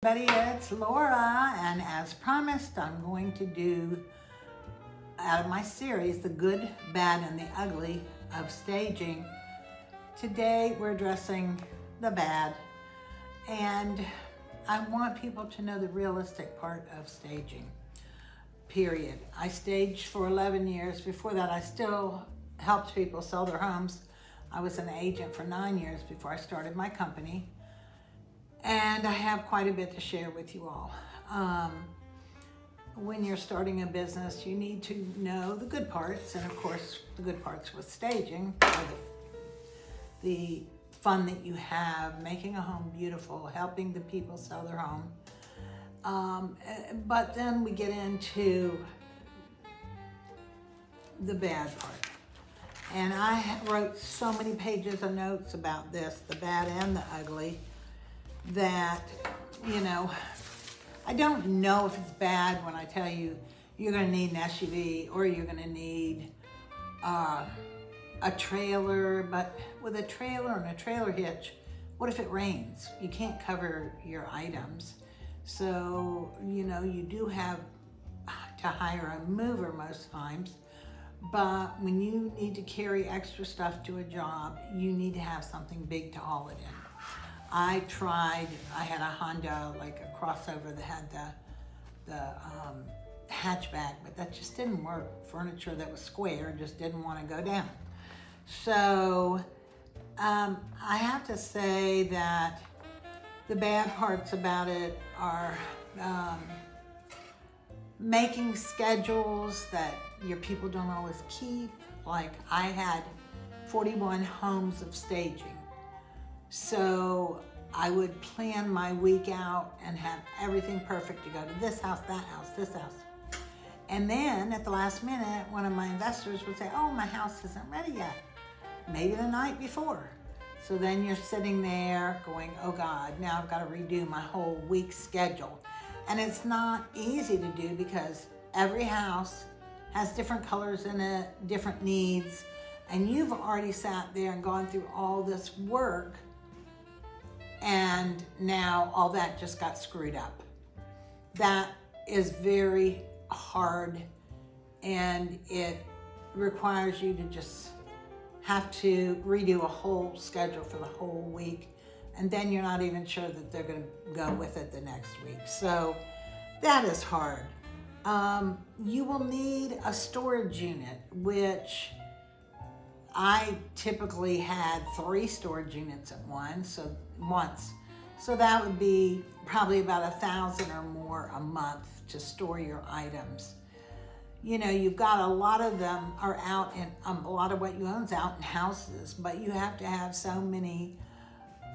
Everybody, it's Laura, and as promised, I'm going to do out of my series, The Good, Bad, and the Ugly of Staging. Today, we're addressing the bad, and I want people to know the realistic part of staging, period. I staged for 11 years. Before that, I still helped people sell their homes. I was an agent for 9 years before I started my company. And I have quite a bit to share with you all. When you're starting a business, you need to know the good parts, and of course, the good parts with staging are the fun that you have, making a home beautiful, helping the people sell their home. But then we get into the bad part. And I wrote so many pages of notes about this, the bad and the ugly, that, I don't know if it's bad when I tell you you're going to need an SUV or you're going to need a trailer, but with a trailer and a trailer hitch, what if it rains? You can't cover your items. So, you do have to hire a mover most times, but when you need to carry extra stuff to a job, you need to have something big to haul it in. I had a Honda, like a crossover that had the hatchback, but that just didn't work. Furniture that was square just didn't want to go down. So I have to say that the bad parts about it are making schedules that your people don't always keep. Like I had 41 homes of staging. So I would plan my week out and have everything perfect to go to this house, that house, this house. And then at the last minute, one of my investors would say, oh, my house isn't ready yet. Maybe the night before. So then you're sitting there going, oh God, now I've got to redo my whole week's schedule. And it's not easy to do because every house has different colors in it, different needs. And you've already sat there and gone through all this work, and now all that just got screwed up. That is very hard, and it requires you to just have to redo a whole schedule for the whole week, and then you're not even sure that they're going to go with it the next week. So that is hard. You will need a storage unit, which I typically had 3 storage units at once. So that would be probably about 1,000 or more a month to store your items. You've got a lot of them are out in, a lot of what you own's out in houses, but you have to have so many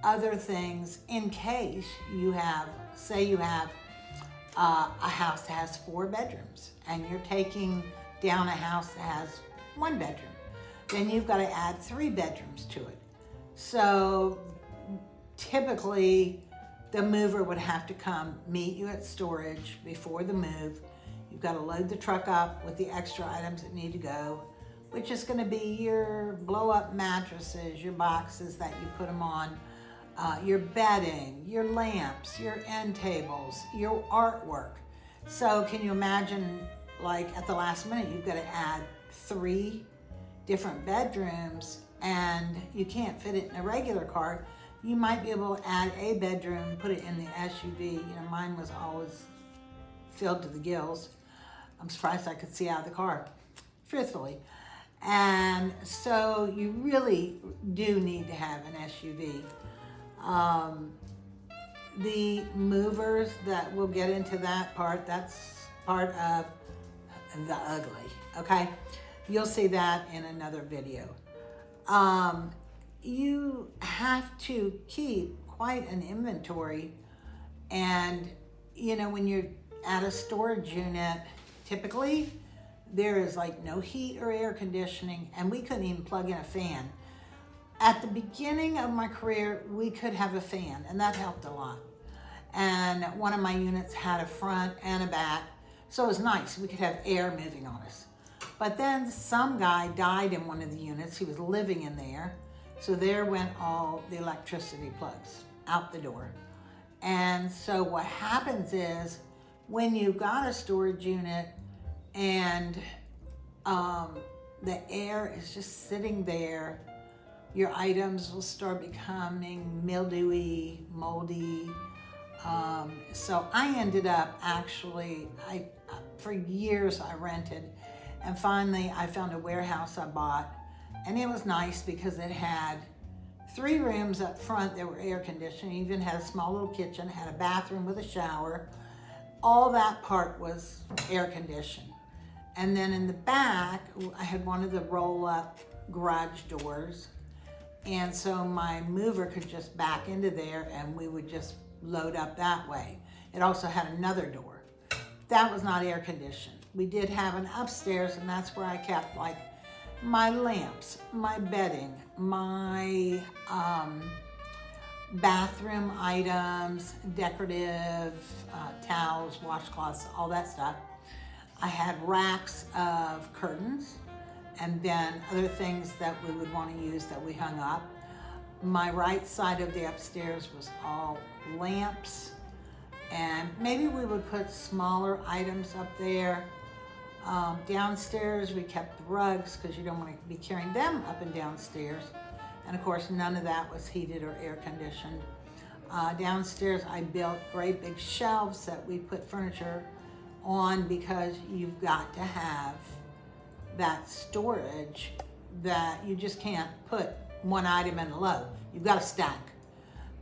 other things in case you have, say you have a house that has 4 bedrooms and you're taking down a house that has 1 bedroom. Then you've got to add 3 bedrooms to it. So typically the mover would have to come meet you at storage before the move. You've got to load the truck up with the extra items that need to go, which is going to be your blow up mattresses, your boxes that you put them on, your bedding, your lamps, your end tables, your artwork. So can you imagine, like at the last minute, you've got to add 3 different bedrooms and you can't fit it in a regular car. You might be able to add a bedroom, put it in the SUV. Mine was always filled to the gills. I'm surprised I could see out of the car, truthfully. And so you really do need to have an SUV. The movers, that we'll get into that part, that's part of the ugly, okay? You'll see that in another video. You have to keep quite an inventory, and when you're at a storage unit, typically there is like no heat or air conditioning, and we couldn't even plug in a fan. At the beginning of my career, we could have a fan, and that helped a lot. And one of my units had a front and a back, so it was nice. We could have air moving on us. But then some guy died in one of the units. He was living in there. So there went all the electricity plugs out the door. And so what happens is when you've got a storage unit and the air is just sitting there, your items will start becoming mildewy, moldy. So I ended up actually, for years I rented, and finally I found a warehouse I bought, and it was nice because it had 3 rooms up front that were air conditioned, even had a small little kitchen, had a bathroom with a shower. All that part was air conditioned. And then in the back, I had one of the roll-up garage doors. And so my mover could just back into there and we would just load up that way. It also had another door. That was not air conditioned. We did have an upstairs, and that's where I kept like my lamps, my bedding, my bathroom items, decorative towels, washcloths, all that stuff. I had racks of curtains and then other things that we would want to use that we hung up. My right side of the upstairs was all lamps, and maybe we would put smaller items up there. Downstairs we kept the rugs because you don't want to be carrying them up and downstairs. And of course none of that was heated or air conditioned. Downstairs I built great big shelves that we put furniture on because you've got to have that storage that you just can't put one item in a load. You've got to stack.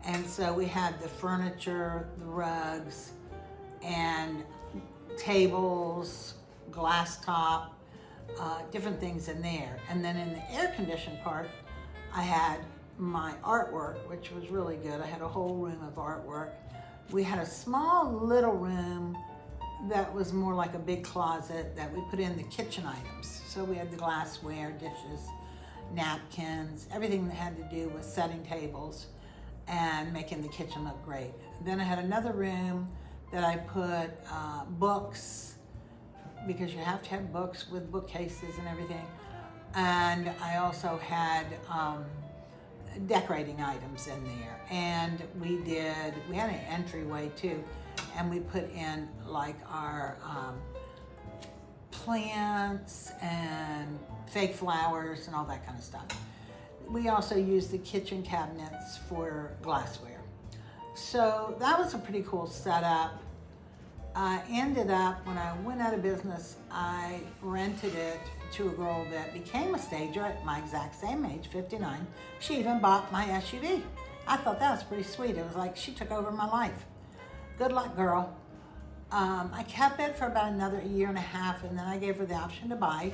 And so we had the furniture, the rugs, and tables, glass top, different things in there. And then in the air conditioned part, I had my artwork, which was really good. I had a whole room of artwork. We had a small little room that was more like a big closet that we put in the kitchen items. So we had the glassware, dishes, napkins, everything that had to do with setting tables and making the kitchen look great. Then I had another room that I put books, because you have to have books with bookcases and everything. And I also had decorating items in there. And we had an entryway too, and we put in like our plants and fake flowers and all that kind of stuff. We also used the kitchen cabinets for glassware. So that was a pretty cool setup. I ended up, when I went out of business, I rented it to a girl that became a stager at my exact same age, 59. She even bought my SUV. I thought that was pretty sweet. It was like she took over my life. Good luck, girl. I kept it for about another 1.5 years, and then I gave her the option to buy,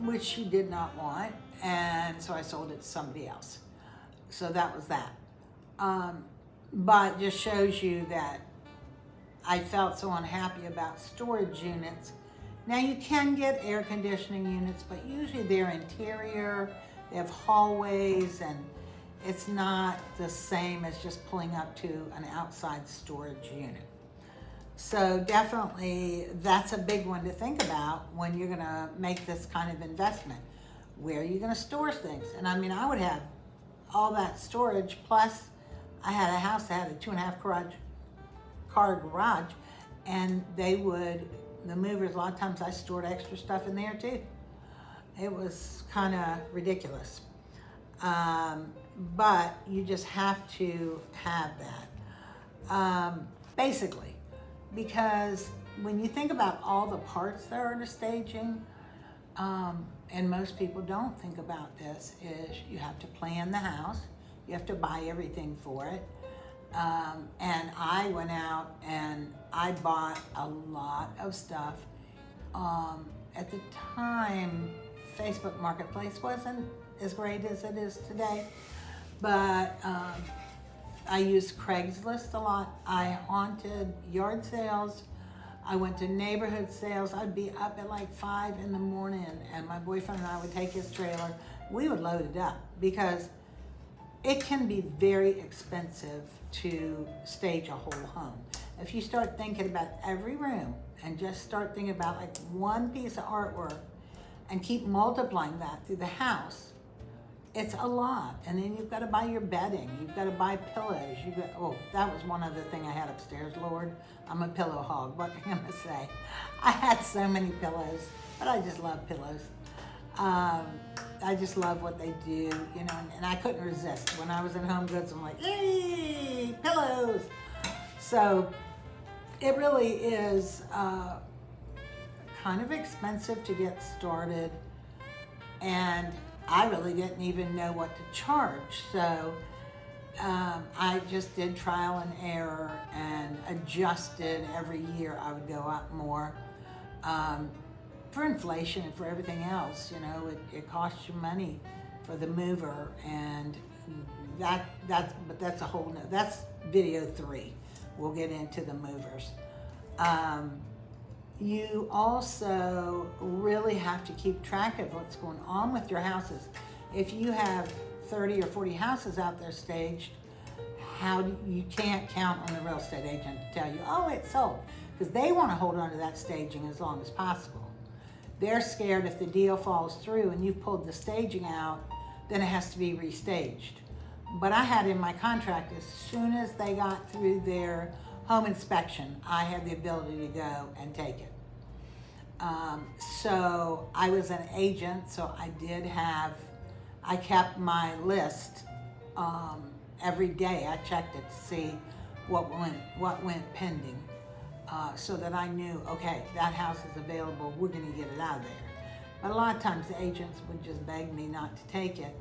which she did not want, and so I sold it to somebody else. So that was that. But it just shows you that I felt so unhappy about storage units. Now you can get air conditioning units, but usually they're interior, they have hallways, and it's not the same as just pulling up to an outside storage unit. So definitely that's a big one to think about when you're gonna make this kind of investment. Where are you gonna store things? And I mean, I would have all that storage, plus I had a house that had a 2.5 car garage, and the movers, a lot of times I stored extra stuff in there too. It was kind of ridiculous. But you just have to have that. Basically, because when you think about all the parts that are to staging, and most people don't think about this, is you have to plan the house, you have to buy everything for it. And I went out and I bought a lot of stuff. At the time, Facebook Marketplace wasn't as great as it is today, but I used Craigslist a lot. I haunted yard sales. I went to neighborhood sales. I'd be up at like 5 in the morning, and my boyfriend and I would take his trailer. We would load it up because it can be very expensive to stage a whole home. If you start thinking about every room and just start thinking about like one piece of artwork and keep multiplying that through the house, it's a lot. And then you've got to buy your bedding. You've got to buy pillows. Oh, that was one other thing I had upstairs. Lord, I'm a pillow hog. What can I say? I had so many pillows, but I just love pillows. I just love what they do, you know, and I couldn't resist. When I was in Home Goods, I'm like, hey, pillows. So it really is kind of expensive to get started, and I really didn't even know what to charge. So I just did trial and error and adjusted. Every year I would go up more. For inflation and for everything else, you know, it costs you money for the mover, and that's a whole that's video 3. We'll get into the movers. You also really have to keep track of what's going on with your houses. If you have 30 or 40 houses out there staged, you can't count on the real estate agent to tell you, oh, it's sold, because they want to hold on to that staging as long as possible. They're scared if the deal falls through and you've pulled the staging out, then it has to be restaged. But I had in my contract, as soon as they got through their home inspection, I had the ability to go and take it. So I was an agent, so I kept my list every day. I checked it to see what went pending. So that I knew, okay, that house is available, we're gonna get it out of there. But a lot of times the agents would just beg me not to take it.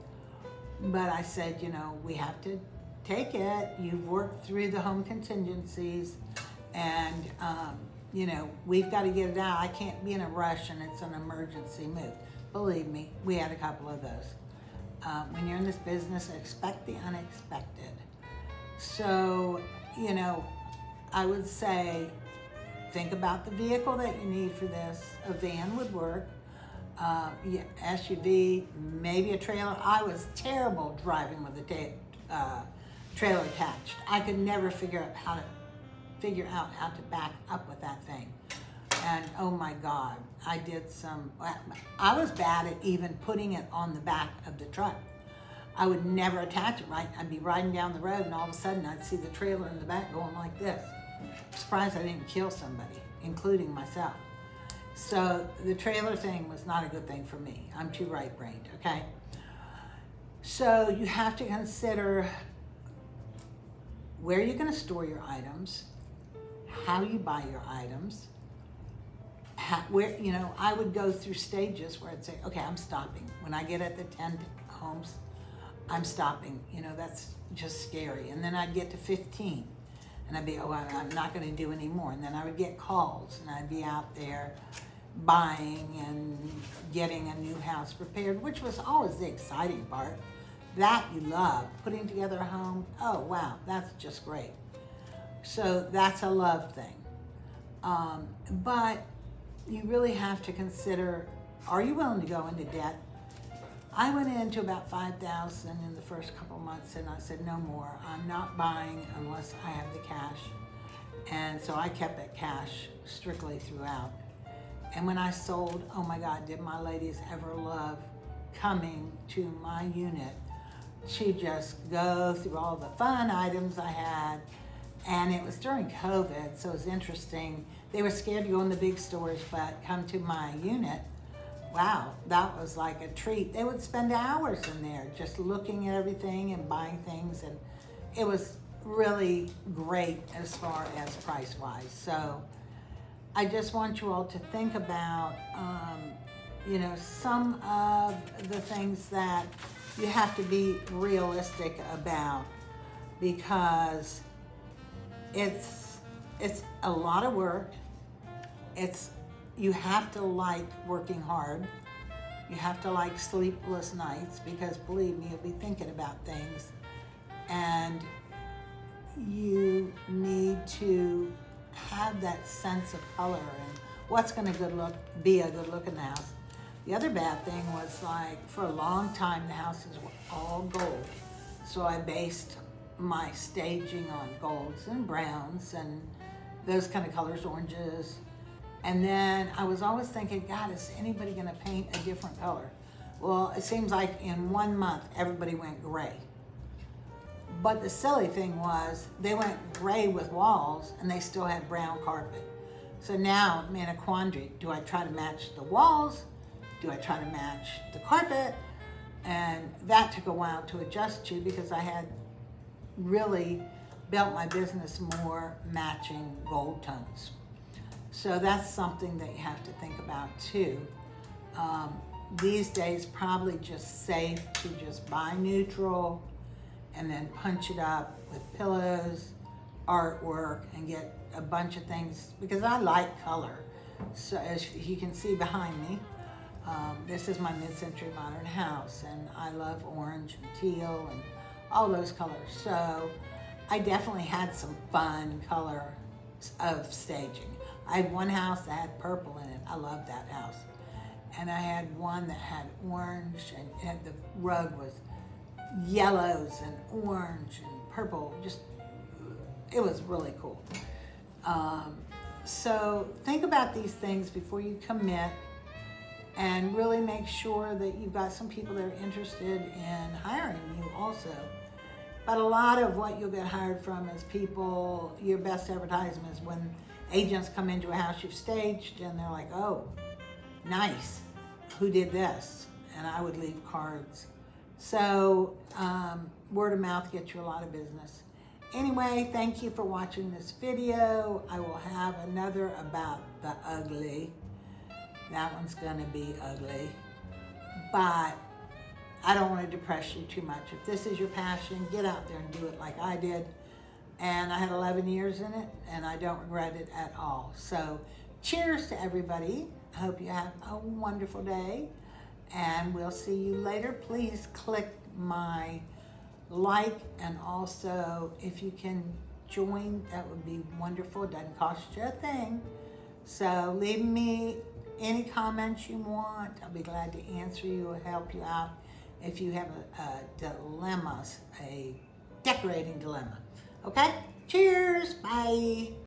But I said, you know, we have to take it. You've worked through the home contingencies, and you know, we've got to get it out. I can't be in a rush and it's an emergency move. Believe me, we had a couple of those. When you're in this business, expect the unexpected. So, you know, I would say, think about the vehicle that you need for this. A van would work. SUV, maybe a trailer. I was terrible driving with a trailer attached. I could never figure out how to back up with that thing. And oh my God, I was bad at even putting it on the back of the truck. I would never attach it right. I'd be riding down the road and all of a sudden I'd see the trailer in the back going like this. I'm surprised I didn't kill somebody, including myself. So the trailer thing was not a good thing for me. I'm too right-brained, okay? So you have to consider where you're gonna store your items, how you buy your items, you know, I would go through stages where I'd say, okay, I'm stopping. When I get at the 10 homes, I'm stopping. You know, that's just scary. And then I'd get to 15. And I'd be, I'm not going to do any more. And then I would get calls, and I'd be out there buying and getting a new house prepared, which was always the exciting part. That you love. Putting together a home, oh wow, that's just great. So that's a love thing. But you really have to consider, are you willing to go into debt? I went into about $5,000 in the first couple months, and I said, no more. I'm not buying unless I have the cash. And so I kept it cash strictly throughout. And when I sold, oh my God, did my ladies ever love coming to my unit to just go through all the fun items I had. And it was during COVID, so it was interesting. They were scared to go in the big stores, but come to my unit. Wow, that was like a treat. They would spend hours in there just looking at everything and buying things, and it was really great as far as price-wise. So I just want you all to think about, you know, some of the things that you have to be realistic about, because it's a lot of work. You have to like working hard. You have to like sleepless nights, because believe me, you'll be thinking about things, and you need to have that sense of color and what's going to be a good look in the house. The other bad thing was, like, for a long time the houses were all gold, so I based my staging on golds and browns and those kind of colors, oranges. And then I was always thinking, God, is anybody going to paint a different color? Well, it seems like in 1 month, everybody went gray. But the silly thing was, they went gray with walls and they still had brown carpet. So now I'm in a quandary. Do I try to match the walls? Do I try to match the carpet? And that took a while to adjust to because I had really built my business more matching gold tones. So that's something that you have to think about too. These days, probably just safe to just buy neutral and then punch it up with pillows, artwork, and get a bunch of things, because I like color. So as you can see behind me, this is my mid-century modern house, and I love orange and teal and all those colors. So I definitely had some fun color of staging. I had one house that had purple in it. I loved that house. And I had one that had orange, and the rug was yellows and orange and purple. Just, it was really cool. So think about these things before you commit, and really make sure that you've got some people that are interested in hiring you also. But a lot of what you'll get hired from is people, your best advertisement is when agents come into a house you've staged and they're like, oh, nice, who did this? And I would leave cards. So word of mouth gets you a lot of business. Anyway, thank you for watching this video. I will have another about the ugly. That one's gonna be ugly, but I don't want to depress you too much. If this is your passion, get out there and do it like I did. And I had 11 years in it, and I don't regret it at all. So cheers to everybody. I hope you have a wonderful day, and we'll see you later. Please click my like, and also if you can join, that would be wonderful. It doesn't cost you a thing. So leave me any comments you want. I'll be glad to answer you or help you out if you have a dilemma, a decorating dilemma. Okay? Cheers. Bye.